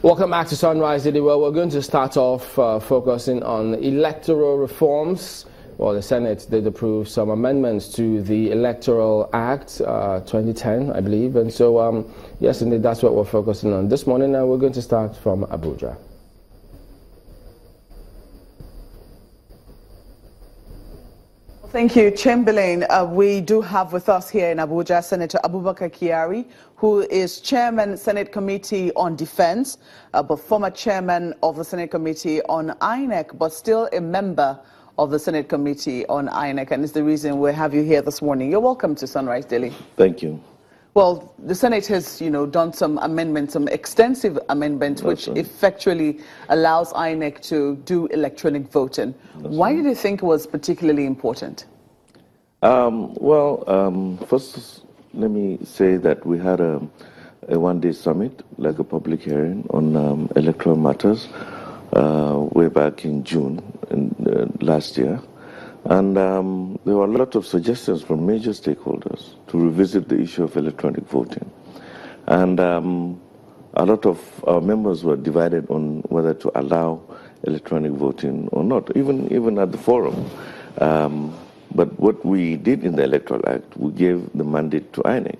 Welcome back to Sunrise Daily. Well, we're going to start off focusing on electoral reforms. Well, the Senate did approve some amendments to the Electoral Act 2010, I believe. And so, yes, indeed, that's what we're focusing on this morning. And we're going to start from Abuja. Thank you, Chamberlain. We do have with us here in Abuja Senator Abubakar Kyari, who is Chairman, Senate Committee on Defense, but former Chairman of the Senate Committee on INEC, but still a member of the Senate Committee on INEC, and it's the reason we have you here this morning. You're welcome to Sunrise Daily. Thank you. Well, the Senate has, done some amendments, some extensive amendments, which effectually allows INEC to do electronic voting. Why did you think it was particularly important? First, let me say that we had a one-day summit, like a public hearing on electoral matters, way back in June last year. And there were a lot of suggestions from major stakeholders to revisit the issue of electronic voting. And a lot of our members were divided on whether to allow electronic voting or not, even at the forum. But what we did in the Electoral Act, we gave the mandate to INEC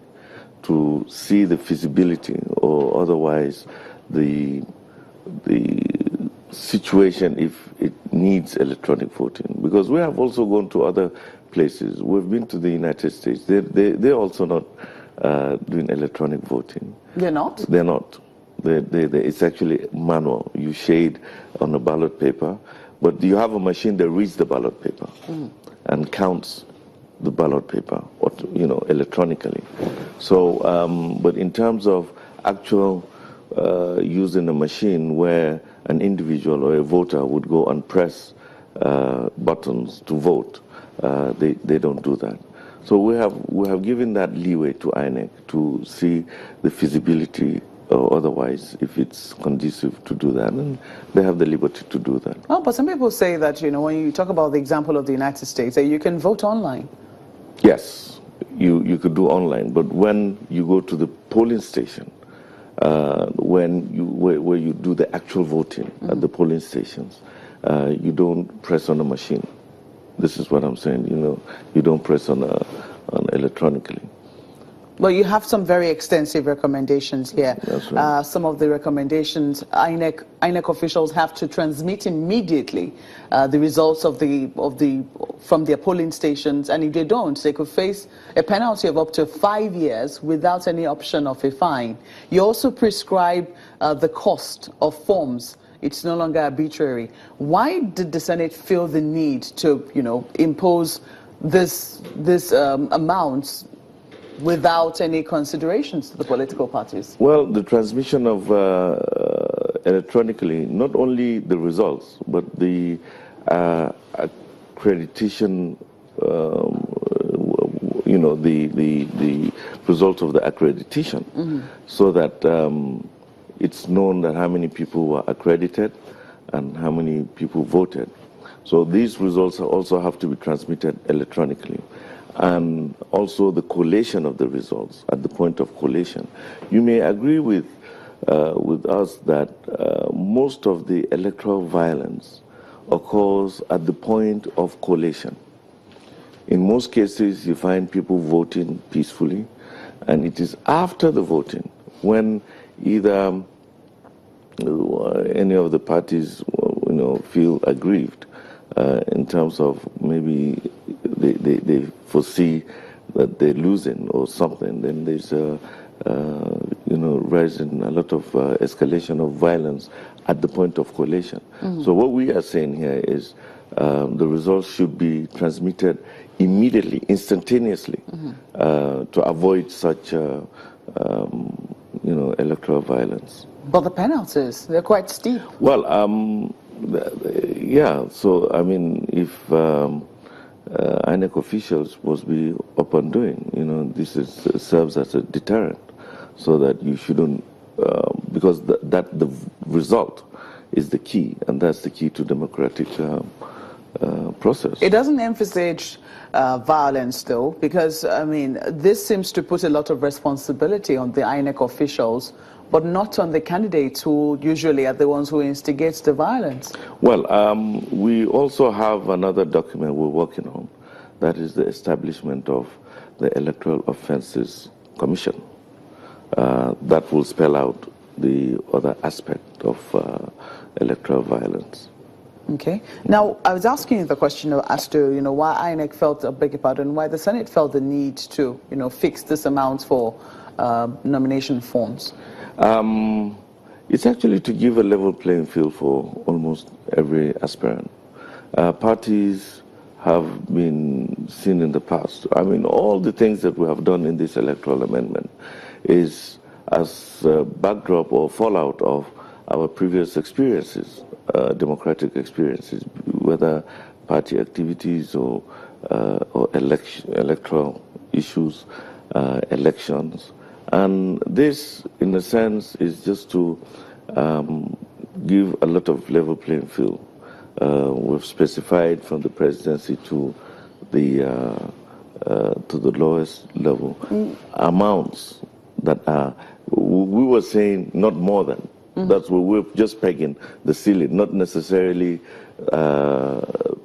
to see the feasibility or otherwise the situation if it needs electronic voting, because we have also gone to other places. We've been to the United States. They're also not doing electronic voting. They're not? They're not. It's actually manual. You shade on a ballot paper, but you have a machine that reads the ballot paper and counts the ballot paper, electronically. So, but in terms of actual using a machine where an individual or a voter would go and press buttons to vote, they don't do that. So we have given that leeway to INEC to see the feasibility or otherwise if it's conducive to do that, and they have the liberty to do that. Oh, but some people say that, when you talk about the example of the United States, that you can vote online. Yes, you could do online, but when you go to the polling station, where you do the actual voting at the polling stations, you don't press on a machine. This is what I'm saying. You don't press on electronically. Well, you have some very extensive recommendations here. That's right. Some of the recommendations, INEC officials have to transmit immediately the results from their polling stations, and if they don't, they could face a penalty of up to 5 years without any option of a fine. You also prescribe the cost of forms. It's no longer arbitrary. Why did the Senate feel the need to, impose this amounts without any considerations to the political parties? Well, the transmission of electronically, not only the results, but the accreditation, the result of the accreditation, so that it's known that how many people were accredited and how many people voted. So these results also have to be transmitted electronically. And also the collation of the results at the point of collation. You may agree with us that most of the electoral violence occurs at the point of collation. In most cases, you find people voting peacefully, and it is after the voting when either any of the parties, feel aggrieved in terms of maybe they foresee that they're losing or something, then there's rise in a lot of escalation of violence at the point of collation. So what we are saying here is the results should be transmitted immediately, instantaneously, to avoid such electoral violence. But the penalties, they're quite steep. Well, yeah, so I mean, if INEC officials must be up and doing, this serves as a deterrent, so that you shouldn't, because the result is the key, and that's the key to democratic process. It doesn't emphasize violence, though, because, I mean, this seems to put a lot of responsibility on the INEC officials but not on the candidates who usually are the ones who instigate the violence. Well, we also have another document we're working on. That is the establishment of the Electoral Offences Commission. That will spell out the other aspect of electoral violence. Okay. Now, I was asking you the question as to, why INEC felt, why the Senate felt the need to, fix this amount for nomination forms. It's actually to give a level playing field for almost every aspirant. Parties have been seen in the past. I mean, all the things that we have done in this electoral amendment is as a backdrop or fallout of our previous experiences, democratic experiences, whether party activities or electoral issues, elections. And this, in a sense, is just to give a lot of level playing field. We've specified from the presidency to the lowest level amounts that are, we were saying not more than. That's what we're just pegging the ceiling, not necessarily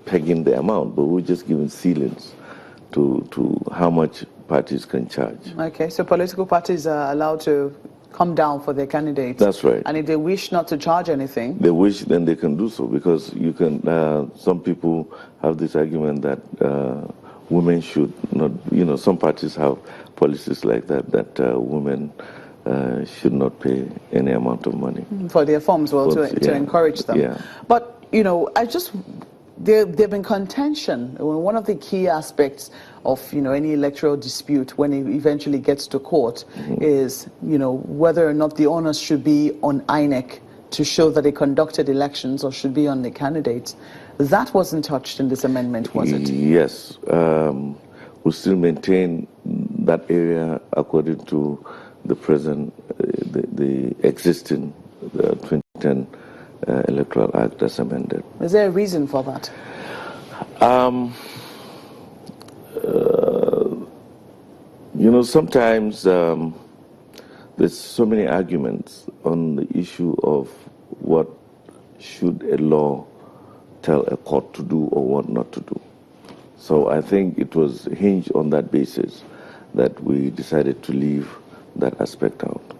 pegging the amount, but we're just giving ceilings to how much parties can charge. Okay, so political parties are allowed to come down for their candidates. That's right. And if they wish not to charge anything, they wish, then they can do so, because you can. Some people have this argument that women should not. Some parties have policies like that women should not pay any amount of money for their forms, to encourage them. Yeah. But there've been contention. One of the key aspects of any electoral dispute when it eventually gets to court is whether or not the onus should be on INEC to show that they conducted elections, or should be on the candidates. That wasn't touched in this amendment, was it? Yes, we still maintain that area according to the present, the existing 2010 Electoral Act as amended. Is there a reason for that? Sometimes there's so many arguments on the issue of what should a law tell a court to do or what not to do. So I think it was hinged on that basis that we decided to leave that aspect out.